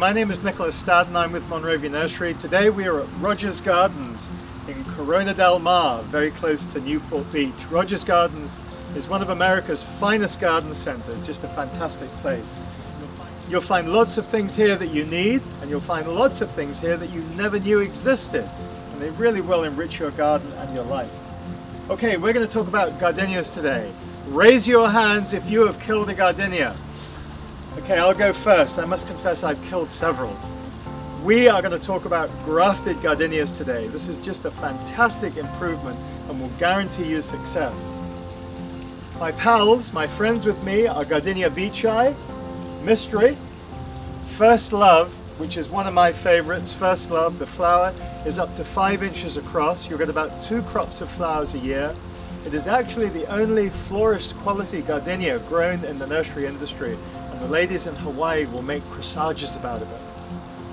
my name is Nicholas Stadden. I'm with Monrovia Nursery. Today we are at Rogers Gardens in Corona del Mar, very close to Newport Beach. Rogers Gardens is one of America's finest garden centers, just a fantastic place. You'll find lots of things here that you need, and you'll find lots of things here that you never knew existed. And they really will enrich your garden and your life. Okay, we're going to talk about gardenias today. Raise your hands if you have killed a gardenia. Okay, I'll go first. I must confess I've killed several. We are going to talk about grafted gardenias today. This is just a fantastic improvement and will guarantee you success. My pals, my friends with me are Gardenia Veitchi, Mystery, First Love, which is one of my favorites. First Love, the flower is up to 5 inches across. You'll get about 2 crops of flowers a year. It is actually the only florist quality gardenia grown in the nursery industry. The ladies in Hawaii will make corsages out of it.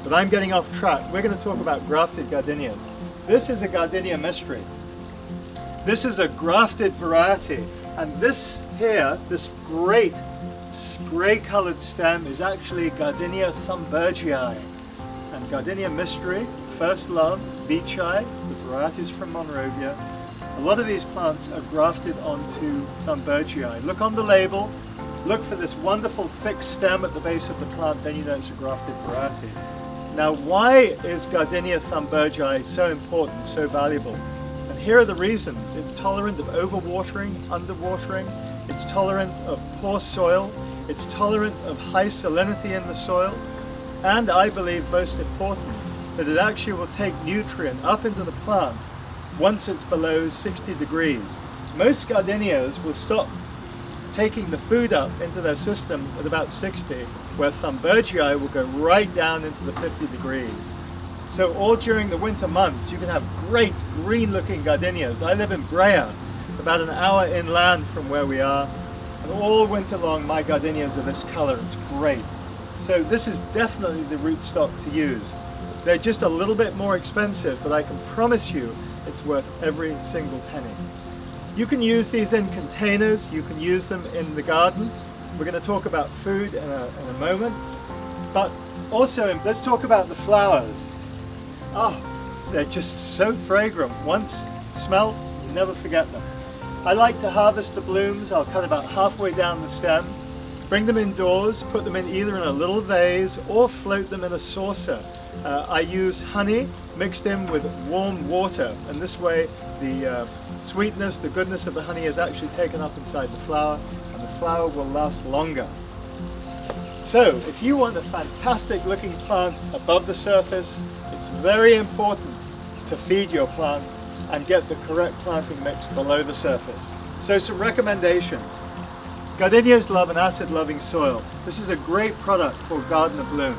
But I'm getting off track. We're going to talk about grafted gardenias. This is a Gardenia Mystery. This is a grafted variety. And this here, this great gray colored stem is actually Gardenia Thunbergii. And Gardenia Mystery, First Love, Veitchi, the varieties from Monrovia. A lot of these plants are grafted onto Thunbergii. Look on the label. Look for this wonderful thick stem at the base of the plant, then you know it's a grafted variety. Now, why is Gardenia Thunbergii so important, so valuable? And here are the reasons. It's tolerant of overwatering, underwatering. It's tolerant of poor soil. It's tolerant of high salinity in the soil. And I believe most important, that it actually will take nutrient up into the plant once it's below 60 degrees. Most gardenias will stop taking the food up into their system at about 60, where Thunbergii will go right down into the 50 degrees. So all during the winter months, you can have great green looking gardenias. I live in Brea, about an hour inland from where we are, and all winter long my gardenias are this color. It's great. So this is definitely the rootstock to use. They're just a little bit more expensive, but I can promise you it's worth every single penny. You can use these in containers, you can use them in the garden. We're going to talk about food in a moment. But also, let's talk about the flowers. Oh, they're just so fragrant. Once smelled, you never forget them. I like to harvest the blooms. I'll cut about halfway down the stem, bring them indoors, put them in either in a little vase or float them in a saucer. I use honey mixed in with warm water, and this way the sweetness, the goodness of the honey is actually taken up inside the flower, and the flower will last longer. So if you want a fantastic looking plant above the surface, it's very important to feed your plant and get the correct planting mix below the surface. So some recommendations. Gardenias love an acid loving soil. This is a great product called Garden of Bloom.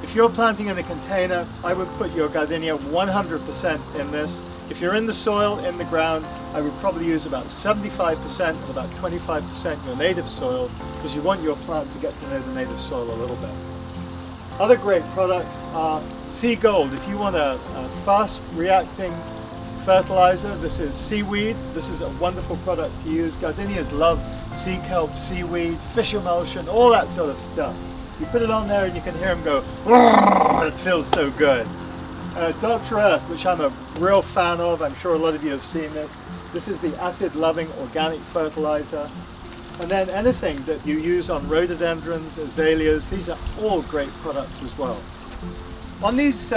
If you're planting in a container, I would put your gardenia 100% in this. If you're in the soil, in the ground, I would probably use about 75% and about 25% your native soil, because you want your plant to get to know the native soil a little bit. Other great products are Sea Gold. If you want a fast reacting fertilizer, this is seaweed. This is a wonderful product to use. Gardenias love sea kelp, seaweed, fish emulsion, all that sort of stuff. You put it on there and you can hear them go, it feels so good. Dr. Earth, which I'm a real fan of, I'm sure a lot of you have seen this. This is the acid-loving organic fertilizer. And then anything that you use on rhododendrons, azaleas, these are all great products as well. On these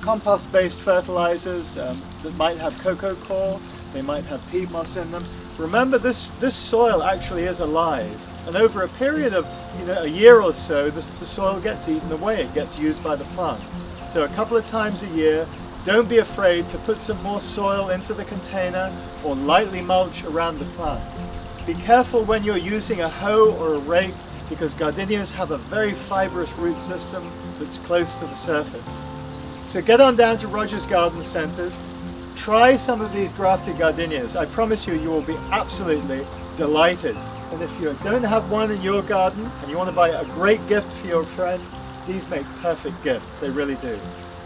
compost-based fertilizers that might have cocoa coir, they might have peat moss in them, remember this soil actually is alive. And over a period of a year or so, the soil gets eaten away, it gets used by the plant. So a couple of times a year, don't be afraid to put some more soil into the container or lightly mulch around the plant. Be careful when you're using a hoe or a rake, because gardenias have a very fibrous root system that's close to the surface. So get on down to Rogers Garden Centers, try some of these grafted gardenias. I promise you, you will be absolutely delighted. And if you don't have one in your garden and you want to buy a great gift for your friend, these make perfect gifts. They really do.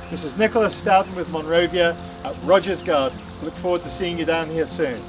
This is Nicholas Stadden with Monrovia at Rogers Gardens. Look forward to seeing you down here soon.